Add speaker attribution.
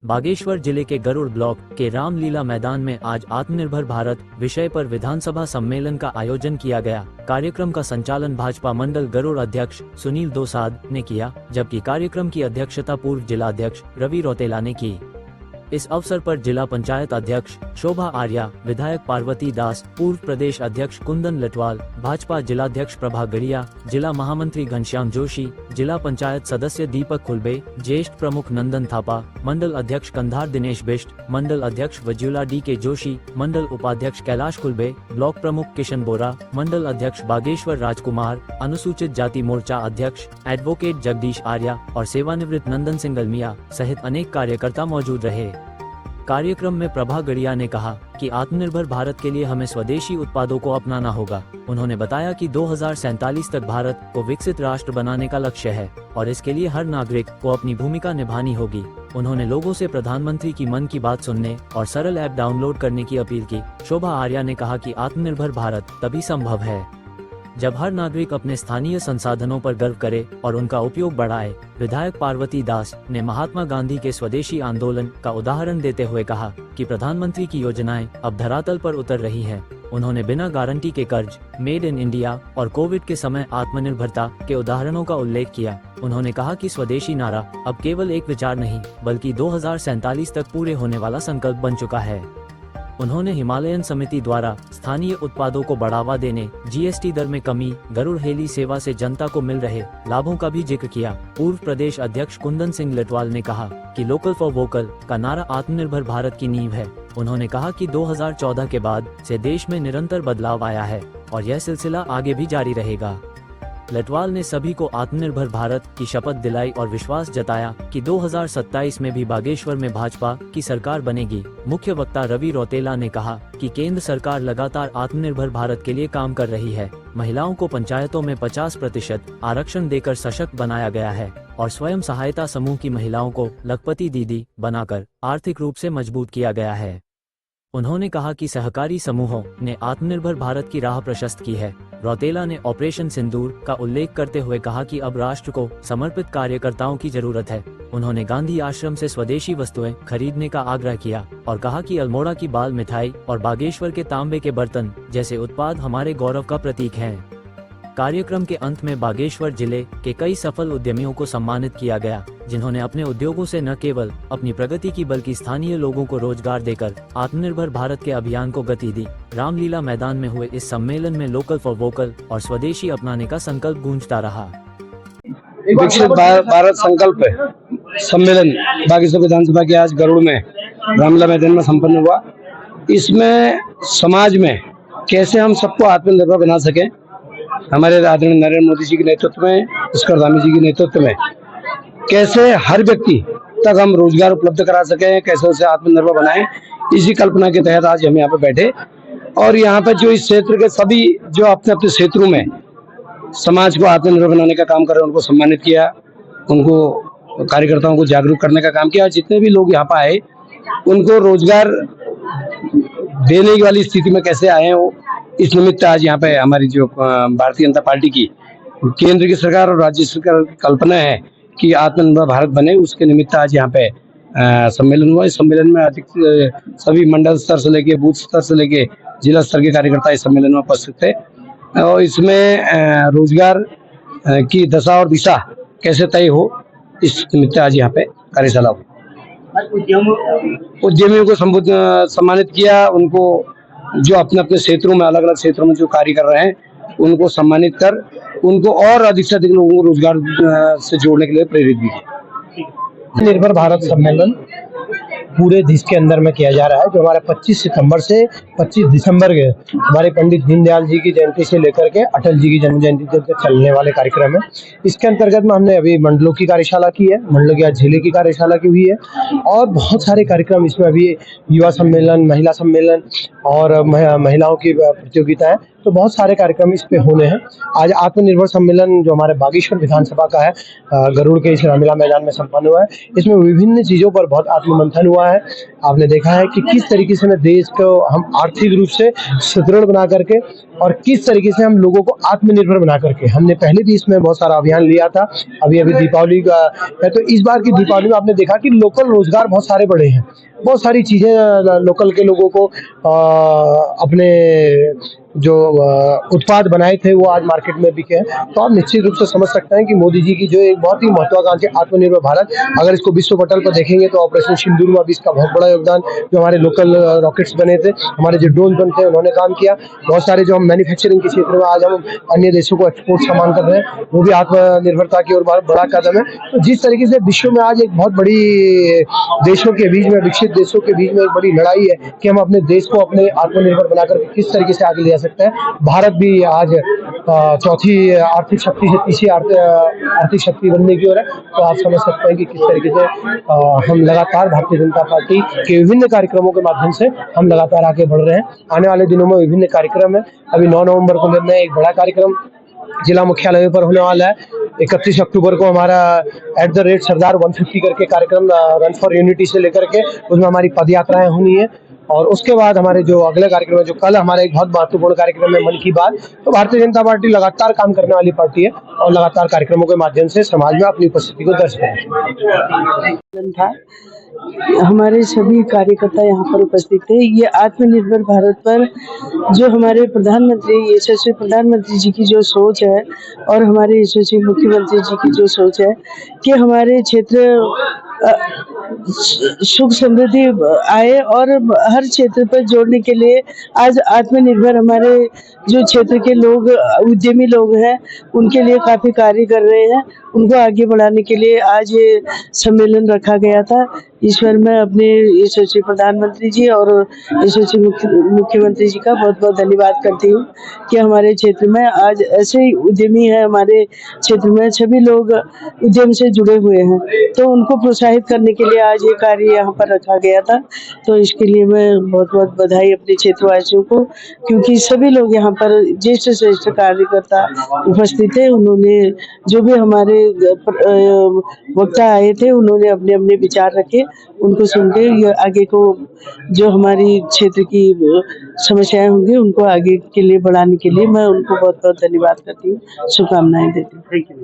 Speaker 1: बागेश्वर जिले के गरुड़ ब्लॉक के रामलीला मैदान में आज आत्मनिर्भर भारत विषय पर विधानसभा सम्मेलन का आयोजन किया गया। कार्यक्रम का संचालन भाजपा मंडल गरुड़ अध्यक्ष सुनील दोसाद ने किया, जबकि कार्यक्रम की अध्यक्षता पूर्व जिलाध्यक्ष रवि रौतेला ने की। इस अवसर पर जिला पंचायत अध्यक्ष शोभा आर्या, विधायक पार्वती दास, पूर्व प्रदेश अध्यक्ष कुंदन लटवाल, भाजपा जिलाध्यक्ष प्रभा गड़िया, जिला महामंत्री घनश्याम जोशी, जिला पंचायत सदस्य दीपक खुलबे, ज्येष्ठ प्रमुख नंदन थापा, मंडल अध्यक्ष कंधार दिनेश बिष्ट, मंडल अध्यक्ष वज्युला डी के जोशी, मंडल उपाध्यक्ष कैलाश खुलबे, ब्लॉक प्रमुख किशन बोरा, मंडल अध्यक्ष बागेश्वर राजकुमार, अनुसूचित जाति मोर्चा अध्यक्ष एडवोकेट जगदीश आर्या और सेवानिवृत्त नंदन सिंगलमिया सहित अनेक कार्यकर्ता मौजूद रहे। कार्यक्रम में प्रभा गड़िया ने कहा कि आत्मनिर्भर भारत के लिए हमें स्वदेशी उत्पादों को अपनाना होगा। उन्होंने बताया कि 2047 तक भारत को विकसित राष्ट्र बनाने का लक्ष्य है और इसके लिए हर नागरिक को अपनी भूमिका निभानी होगी। उन्होंने लोगों से प्रधानमंत्री की मन की बात सुनने और सरल ऐप डाउनलोड करने की अपील की। शोभा आर्या ने कहा कि आत्मनिर्भर भारत तभी संभव है जब हर नागरिक अपने स्थानीय संसाधनों पर गर्व करे और उनका उपयोग बढ़ाए। विधायक पार्वती दास ने महात्मा गांधी के स्वदेशी आंदोलन का उदाहरण देते हुए कहा कि प्रधानमंत्री की योजनाएं अब धरातल पर उतर रही हैं। उन्होंने बिना गारंटी के कर्ज, मेड इन इंडिया और कोविड के समय आत्मनिर्भरता के उदाहरणों का उल्लेख किया। उन्होंने कहा कि स्वदेशी नारा अब केवल एक विचार नहीं बल्कि 2047 तक पूरे होने वाला संकल्प बन चुका है। उन्होंने हिमालयन समिति द्वारा स्थानीय उत्पादों को बढ़ावा देने, जीएसटी दर में कमी, गरुड़ हेली सेवा से जनता को मिल रहे लाभों का भी जिक्र किया। पूर्व प्रदेश अध्यक्ष कुंदन सिंह लटवाल ने कहा कि लोकल फॉर वोकल का नारा आत्मनिर्भर भारत की नींव है। उन्होंने कहा कि 2014 के बाद से देश में निरंतर बदलाव आया है और यह सिलसिला आगे भी जारी रहेगा। लटवाल ने सभी को आत्मनिर्भर भारत की शपथ दिलाई और विश्वास जताया कि 2027 में भी बागेश्वर में भाजपा की सरकार बनेगी। मुख्य वक्ता रवि रौतेला ने कहा कि केंद्र सरकार लगातार आत्मनिर्भर भारत के लिए काम कर रही है। महिलाओं को पंचायतों में 50% आरक्षण देकर सशक्त बनाया गया है और स्वयं सहायता समूह की महिलाओं को लखपति दीदी बनाकर आर्थिक रूप से मजबूत किया गया है। उन्होंने कहा कि सहकारी समूहों ने आत्मनिर्भर भारत की राह प्रशस्त की है। रौतेला ने ऑपरेशन सिंदूर का उल्लेख करते हुए कहा कि अब राष्ट्र को समर्पित कार्यकर्ताओं की जरूरत है। उन्होंने गांधी आश्रम से स्वदेशी वस्तुएं खरीदने का आग्रह किया और कहा कि अल्मोड़ा की बाल मिठाई और बागेश्वर के तांबे के बर्तन जैसे उत्पाद हमारे गौरव का प्रतीक हैं। कार्यक्रम के अंत में बागेश्वर जिले के कई सफल उद्यमियों को सम्मानित किया गया, जिन्होंने अपने उद्योगों से न केवल अपनी प्रगति की बल्कि स्थानीय लोगों को रोजगार देकर आत्मनिर्भर भारत के अभियान को गति दी। रामलीला मैदान में हुए इस सम्मेलन में लोकल फॉर वोकल और स्वदेशी अपनाने का संकल्प गूंजता रहा।
Speaker 2: विकसित भारत संकल्प सम्मेलन बागेश्वर विधानसभा के आज गरुड़ में रामलीला मैदान में संपन्न हुआ। इसमें समाज में कैसे हम सबको आत्मनिर्भर बना सके, हमारे आदरणीय नरेंद्र मोदी जी के नेतृत्व में, पुष्कर धामी जी के नेतृत्व में कैसे हर व्यक्ति तक हम रोजगार उपलब्ध करा सके, कैसे उसे आत्मनिर्भर बनाएं, इसी कल्पना के तहत आज हम यहाँ पे बैठे। और यहाँ पे जो इस क्षेत्र के सभी जो अपने अपने क्षेत्रों में समाज को आत्मनिर्भर बनाने का काम कर रहे हैं उनको सम्मानित किया, उनको कार्यकर्ताओं को जागरूक करने का काम किया। जितने भी लोग यहाँ पे आए उनको रोजगार देने वाली स्थिति में कैसे आए हो, इस निमित्त आज यहाँ पे हमारी जो भारतीय जनता पार्टी की केंद्र की सरकार और राज्य सरकार की कल्पना है कि आत्मनिर्भर भारत बने, उसके निमित्त आज यहाँ पे सम्मेलन हुआ। इस सम्मेलन में अधिक सभी मंडल स्तर से लेके बूथ स्तर से लेके जिला स्तर के कार्यकर्ता इस सम्मेलन में उपस्थित थे और इसमें रोजगार की दशा और दिशा कैसे तय हो, इस निमित्त आज यहाँ पे कार्यशाला हुई। उद्यमियों को सम्मानित किया, उनको जो अपने अपने क्षेत्रों में अलग अलग क्षेत्रों में जो कार्य कर रहे हैं उनको सम्मानित कर उनको और अधिक से अधिक लोगों को रोजगार से जोड़ने के लिए प्रेरित भी किया।
Speaker 3: निर्भर भारत सम्मेलन पूरे देश के अंदर में किया जा रहा है, जो हमारे 25 सितंबर से 25 दिसंबर के हमारे पंडित दीनदयाल जी की जयंती से लेकर के अटल जी की जन्म जयंती तक चलने वाले कार्यक्रम है। इसके अंतर्गत में हमने अभी मंडलों की कार्यशाला की है, मंडलों की आज जिले की कार्यशाला की हुई है और बहुत सारे कार्यक्रम इसमें अभी युवा सम्मेलन, महिला सम्मेलन और महिलाओं की प्रतियोगिता है, तो बहुत सारे कार्यक्रम इस पे होने हैं। आज आत्मनिर्भर सम्मेलन जो हमारे बागेश्वर विधानसभा का है, गरुड़ के इस रामलीला मैदान में संपन्न हुआ है। इसमें विभिन्न चीजों पर बहुत आत्ममंथन हुआ हुआ है। आपने देखा है कि किस तरीके से देश को हम आर्थिक रूप से सुदृढ़ बना करके और किस तरीके से हम लोगों को आत्मनिर्भर बना करके, हमने पहले भी इसमें बहुत सारा अभियान लिया था। अभी दीपावली का है, तो इस बार की दीपावली में आपने देखा कि लोकल रोजगार बहुत सारे बढ़े हैं, बहुत सारी चीजें लोकल के लोगों को अपने जो उत्पाद बनाए थे वो आज मार्केट में बिके हैं। तो आप निश्चित रूप से समझ सकते हैं कि मोदी जी की जो एक बहुत ही महत्वाकांक्षी आत्मनिर्भर भारत, अगर इसको विश्व पटल पर देखेंगे तो ऑपरेशन सिंदूर में भी इसका बहुत बड़ा योगदान, जो हमारे लोकल रॉकेट्स बने थे, हमारे जो ड्रोन बनते हैं उन्होंने काम किया। बहुत सारे जो हम मैन्युफैक्चरिंग के क्षेत्र में आज हम अन्य देशों को एक्सपोर्ट सामान कर रहे हैं, वो भी आत्मनिर्भरता की ओर बहुत बड़ा कदम है। तो जिस तरीके से विश्व में आज एक बहुत बड़ी देशों के बीच में, विकसित देशों के बीच में एक बड़ी लड़ाई है कि हम अपने देश को अपने आत्मनिर्भर बनाकर किस तरीके से आगे ले जा सकते हैं। भारत भी आज चौथी आर्थिक शक्ति से तीसरी आर्थिक शक्ति बनने की ओर है। तो आप समझ सकते हैं कि किस तरीके से हम लगातार भारतीय जनता पार्टी के विभिन्न कार्यक्रमों के माध्यम से हम लगातार आगे बढ़ रहे हैं। आने वाले दिनों में विभिन्न कार्यक्रम है। अभी 9 नवंबर को में एक बड़ा कार्यक्रम जिला मुख्यालय पर होने वाला है। 31 अक्टूबर को हमारा @सरदार 150 करके कार्यक्रम रन फॉर यूनिटी से लेकर के उसमें हमारी पद यात्राएं होनी है। और उसके बाद हमारे जो अगले कार्यक्रम है, जो कल हमारा एक बहुत महत्वपूर्ण कार्यक्रम है मन की बात। तो भारतीय जनता पार्टी लगातार काम करने वाली पार्टी है और लगातार कार्यक्रमों के माध्यम से समाज में अपनी उपस्थिति को दर्ज करें।
Speaker 4: हमारे सभी कार्यकर्ता यहाँ पर उपस्थित थे। ये आत्मनिर्भर भारत पर जो हमारे प्रधानमंत्री, यशस्वी प्रधानमंत्री जी की जो सोच है और हमारे यशस्वी मुख्यमंत्री जी की जो सोच है कि हमारे क्षेत्र सुख समृद्धि आए और हर क्षेत्र पर जोड़ने के लिए आज आत्मनिर्भर हमारे जो क्षेत्र के लोग, उद्यमी लोग हैं, उनके लिए काफी कार्य कर रहे हैं। उनको आगे बढ़ाने के लिए आज ये सम्मेलन रखा गया था। ईश्वर मैं अपने यशस्वी प्रधानमंत्री जी और यशस्वी मुख्यमंत्री जी का बहुत बहुत धन्यवाद करती हूँ कि हमारे क्षेत्र में आज ऐसे ही उद्यमी है, हमारे क्षेत्र में सभी लोग उद्यम से जुड़े हुए हैं, तो उनको प्रोत्साहित करने के लिए आज ये कार्य यहाँ पर रखा गया था। तो इसके लिए मैं बहुत बहुत बधाई अपने क्षेत्रवासियों को, क्योंकि सभी लोग यहाँ पर ज्येष्ठ श्रेष्ठ कार्यकर्ता उपस्थित थे। उन्होंने जो भी हमारे वक्ता आए थे, उन्होंने अपने अपने विचार रखे, उनको सुन के ये आगे को जो हमारी क्षेत्र की समस्याएं होंगी उनको आगे के लिए बढ़ाने के लिए मैं उनको बहुत बहुत धन्यवाद करती हूँ, शुभकामनाएं देती हूँ।